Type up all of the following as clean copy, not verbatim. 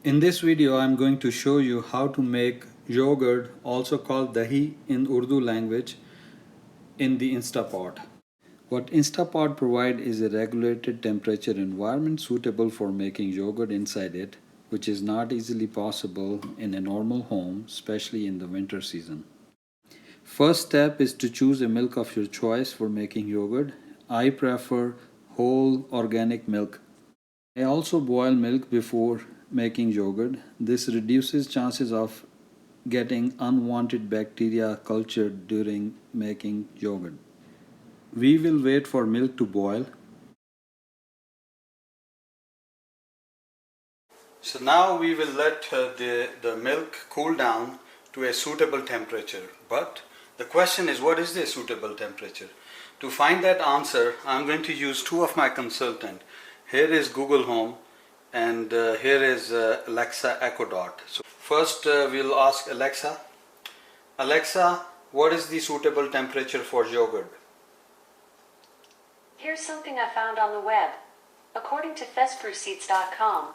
In this video, I'm going to show you how to make yogurt, also called Dahi in Urdu language, in the Instapot. What Instapot provides is a regulated temperature environment suitable for making yogurt inside it, which is not easily possible in a normal home, especially in the winter season. First step is to choose a milk of your choice for making yogurt. I prefer whole organic milk. I also boil milk before making yogurt. This reduces chances of getting unwanted bacteria cultured during making yogurt. We will wait for milk to boil. So now we will let the milk cool down to a suitable temperature. But the question is, what is the suitable temperature? To find that answer, I'm going to use two of my consultants. Here is Google Home and here is Alexa Echo Dot. So first we'll ask Alexa. Alexa, what is the suitable temperature for yogurt? Here's something I found on the web. According to festproceeds.com,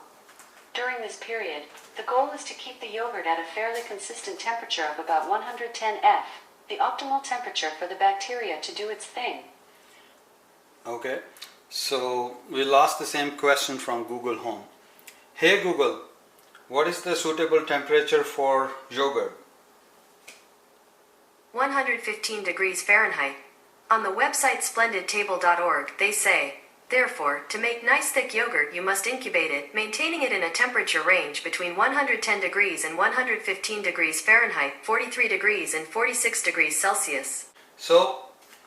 during this period, the goal is to keep the yogurt at a fairly consistent temperature of about 110 F, the optimal temperature for the bacteria to do its thing. Okay, so we'll ask the same question from Google Home. Hey Google, what is the suitable temperature for yogurt? 115 degrees Fahrenheit. On the website splendidtable.org, they say, therefore, to make nice thick yogurt you must incubate it, maintaining it in a temperature range between 110 degrees and 115 degrees Fahrenheit, 43 degrees and 46 degrees Celsius. So,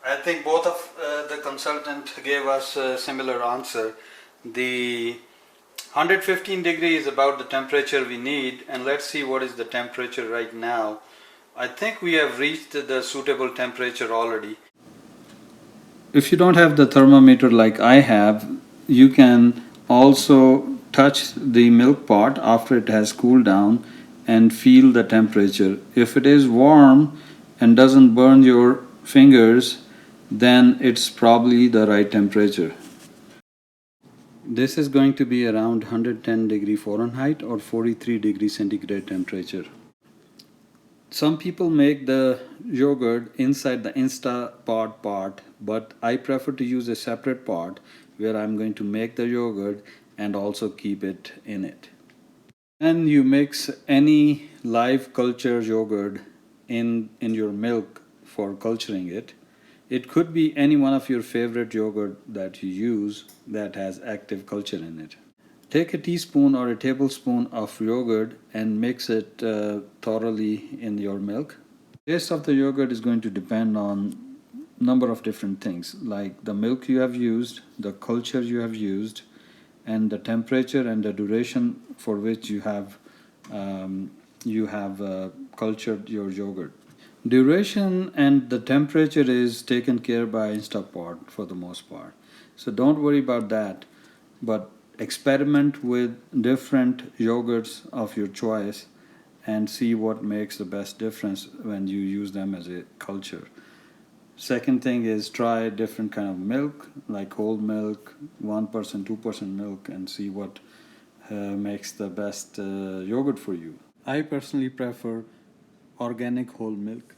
I think both of the consultant gave us a similar answer. The 115 degrees is about the temperature we need, and let's see what is the temperature right now. I think we have reached the suitable temperature already. If you don't have the thermometer like I have, you can also touch the milk pot after it has cooled down and feel the temperature. If it is warm and doesn't burn your fingers, then it's probably the right temperature. This is going to be around 110 degree Fahrenheit or 43 degree centigrade temperature. Some people make the yogurt inside the Instapot pot, but I prefer to use a separate pot where I'm going to make the yogurt and also keep it in it. And you mix any live culture yogurt in your milk for culturing it. It could be any one of your favorite yogurt that you use that has active culture in it. Take a teaspoon or a tablespoon of yogurt and mix it thoroughly in your milk. The taste of the yogurt is going to depend on number of different things like the milk you have used, the culture you have used, and the temperature and the duration for which you have cultured your yogurt. Duration and the temperature is taken care by Instapot for the most part. So don't worry about that, but experiment with different yogurts of your choice and see what makes the best difference when you use them as a culture. Second thing is try different kind of milk like whole milk, 1%, 2% milk, and see what makes the best yogurt for you. I personally prefer organic whole milk.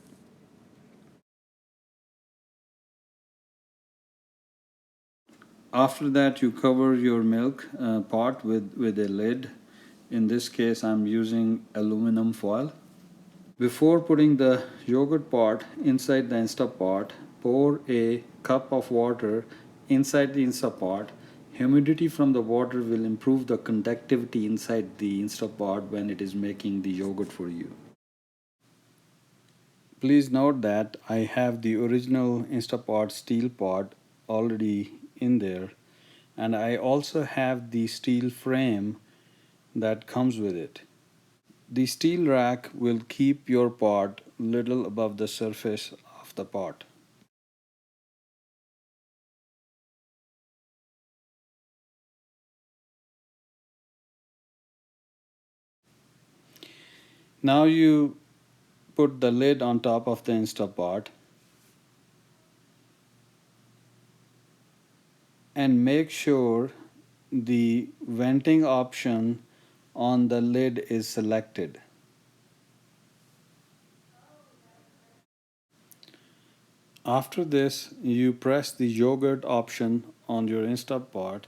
After that, you cover your milk pot with a lid. In this case, I'm using aluminum foil. Before putting the yogurt pot inside the Instapot, pour a cup of water inside the Instapot. Humidity from the water will improve the conductivity inside the Instapot when it is making the yogurt for you. Please note that I have the original Instapot steel pot already in there, and I also have the steel frame that comes with it. The steel rack will keep your pot little above the surface of the pot. Now you put the lid on top of the Instapot and make sure the venting option on the lid is selected. After this, you press the yogurt option on your Instapot,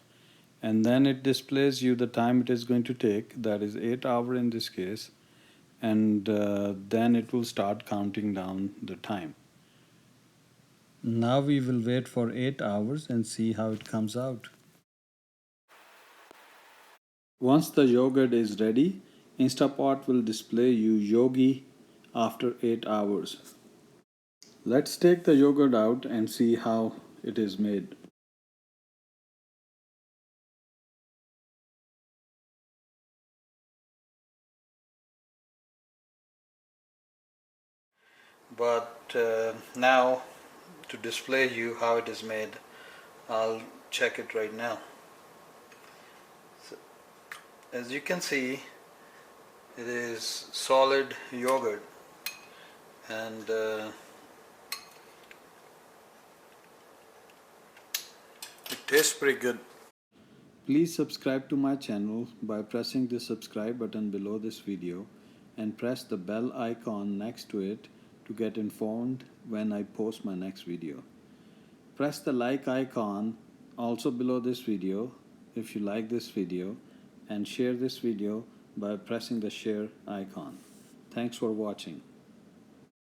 and then it displays you the time it is going to take, that is 8 hours in this case, and then it will start counting down the time. Now we will wait for 8 hours and see how it comes out. Once the yogurt is ready, Instapot will display you yogi after 8 hours. Let's take the yogurt out and see how it is made. But now, to display you how it is made, I'll check it right now. So, as you can see, it is solid yogurt, and it tastes pretty good. Please subscribe to my channel by pressing the subscribe button below this video and press the bell icon next to it to get informed when I post my next video. Press the like icon also below this video if you like this video, and share this video by pressing the share icon. Thanks for watching.